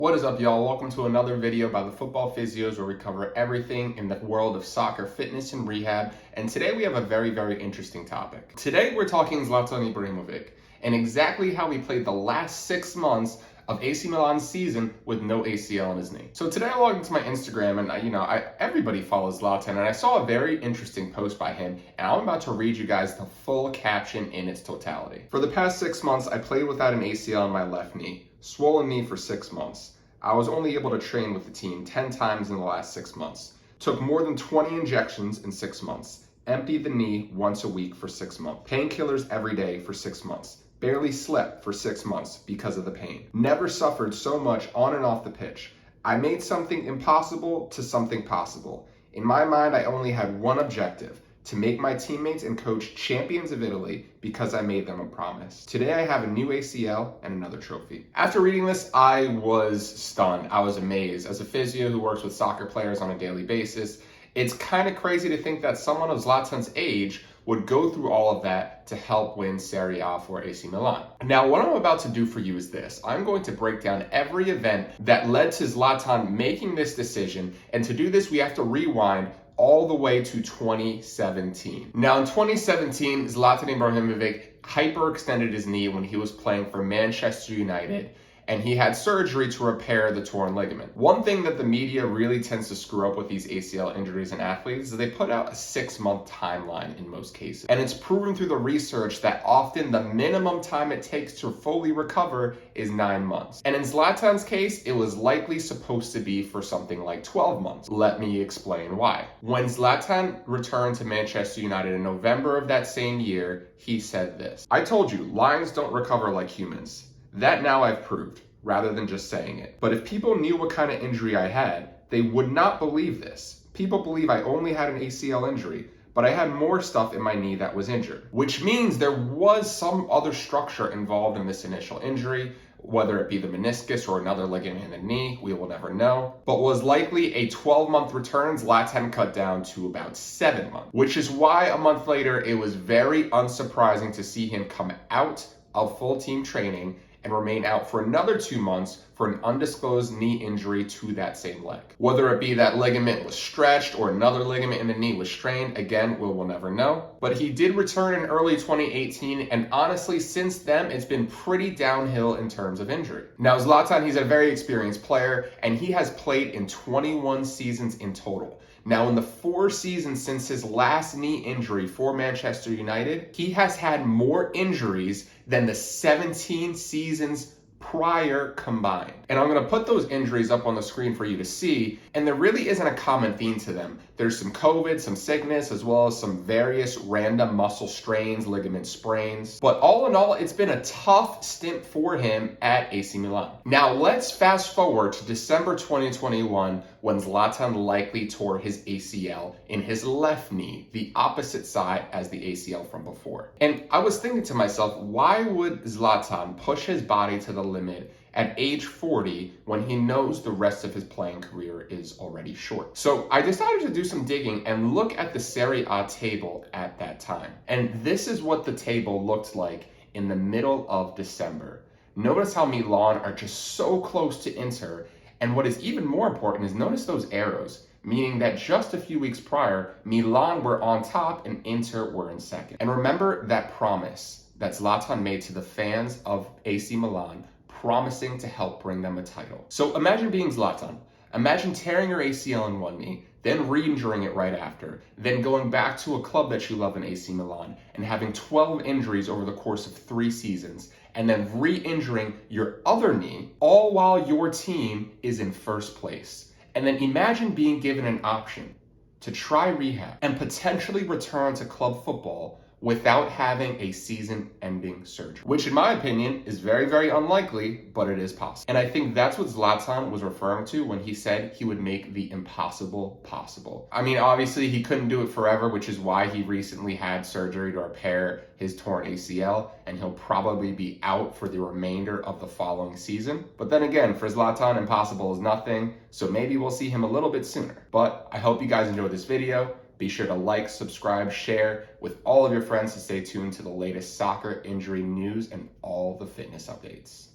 What is up, y'all? Welcome to another video by the Futbol Physios, where we cover everything in the world of soccer, fitness, and rehab. And today we have a very interesting topic. Today we're talking Zlatan Ibrahimovic and exactly how he played the last 6 months of AC Milan's season with no ACL in his knee. So today I logged into my Instagram and everybody follows Zlatan, and I saw a very interesting post by him, and I'm about to read you guys the full caption in its totality. For the past 6 months, I played without an ACL in my left knee. Swollen knee for 6 months. I was only able to train with the team 10 times in the last 6 months. Took more than 20 injections in 6 months. Emptied the knee once a week for 6 months. Painkillers every day for 6 months. Barely slept for 6 months because of the pain. Never suffered so much on and off the pitch. I made something impossible to something possible. In my mind, I only had one objective: to make my teammates and coach champions of Italy, because I made them a promise. Today I have a new ACL and another trophy. After reading this, I was stunned. I was amazed. As a physio who works with soccer players on a daily basis, it's kind of crazy to think that someone of Zlatan's age would go through all of that to help win Serie A for AC Milan. Now, what I'm about to do for you is this. I'm going to break down every event that led to Zlatan making this decision, and to do this, we have to rewind all the way to 2017. Now, in 2017, Zlatan Ibrahimovic hyperextended his knee when he was playing for Manchester United, and he had surgery to repair the torn ligament. One thing that the media really tends to screw up with these ACL injuries in athletes is they put out a 6-month timeline in most cases. And it's proven through the research that often the minimum time it takes to fully recover is 9 months. And in Zlatan's case, it was likely supposed to be for something like 12 months. Let me explain why. When Zlatan returned to Manchester United in November of that same year, he said this: "I told you, lions don't recover like humans. That now I've proved, rather than just saying it. But if people knew what kind of injury I had, they would not believe this. People believe I only had an ACL injury, but I had more stuff in my knee that was injured." Which means there was some other structure involved in this initial injury, whether it be the meniscus or another ligament in the knee, we will never know. But was likely a 12-month return, Zlatan cut down to about 7 months. Which is why a month later, it was very unsurprising to see him come out of full team training and remain out for another 2 months for an undisclosed knee injury to that same leg. Whether it be that ligament was stretched or another ligament in the knee was strained, again, we'll never know. But he did return in early 2018, and honestly, since then, it's been pretty downhill in terms of injury. Now, Zlatan, he's a very experienced player, and he has played in 21 seasons in total. Now, in the 4 seasons since his last knee injury for Manchester United, he has had more injuries than the 17 seasons prior combined. And I'm going to put those injuries up on the screen for you to see, and there really isn't a common theme to them. There's some COVID, some sickness, as well as some various random muscle strains, ligament sprains. But all in all, it's been a tough stint for him at AC Milan. Now, let's fast forward to December 2021, when Zlatan likely tore his ACL in his left knee, the opposite side as the ACL from before. And I was thinking to myself, why would Zlatan push his body to the limit at age 40 when he knows the rest of his playing career is already short? So I decided to do some digging and look at the Serie A table at that time. And this is what the table looked like in the middle of December. Notice how Milan are just so close to Inter. And what is even more important is notice those arrows, meaning that just a few weeks prior, Milan were on top and Inter were in second. And remember that promise that Zlatan made to the fans of AC Milan, promising to help bring them a title. So imagine being Zlatan. Imagine tearing your ACL in one knee, then re-injuring it right after, then going back to a club that you love in AC Milan and having 12 injuries over the course of 3 seasons, and then re-injuring your other knee, all while your team is in first place. And then imagine being given an option to try rehab and potentially return to club football without having a season-ending surgery, which in my opinion is very unlikely, but it is possible. And I think that's what Zlatan was referring to when he said he would make the impossible possible. I mean, obviously he couldn't do it forever, which is why he recently had surgery to repair his torn ACL, and he'll probably be out for the remainder of the following season. But then again, for Zlatan, impossible is nothing, so maybe we'll see him a little bit sooner. But I hope you guys enjoyed this video. Be sure to like, subscribe, share with all of your friends to stay tuned to the latest soccer injury news and all the fitness updates.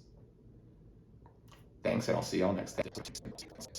Thanks, and I'll see y'all next time.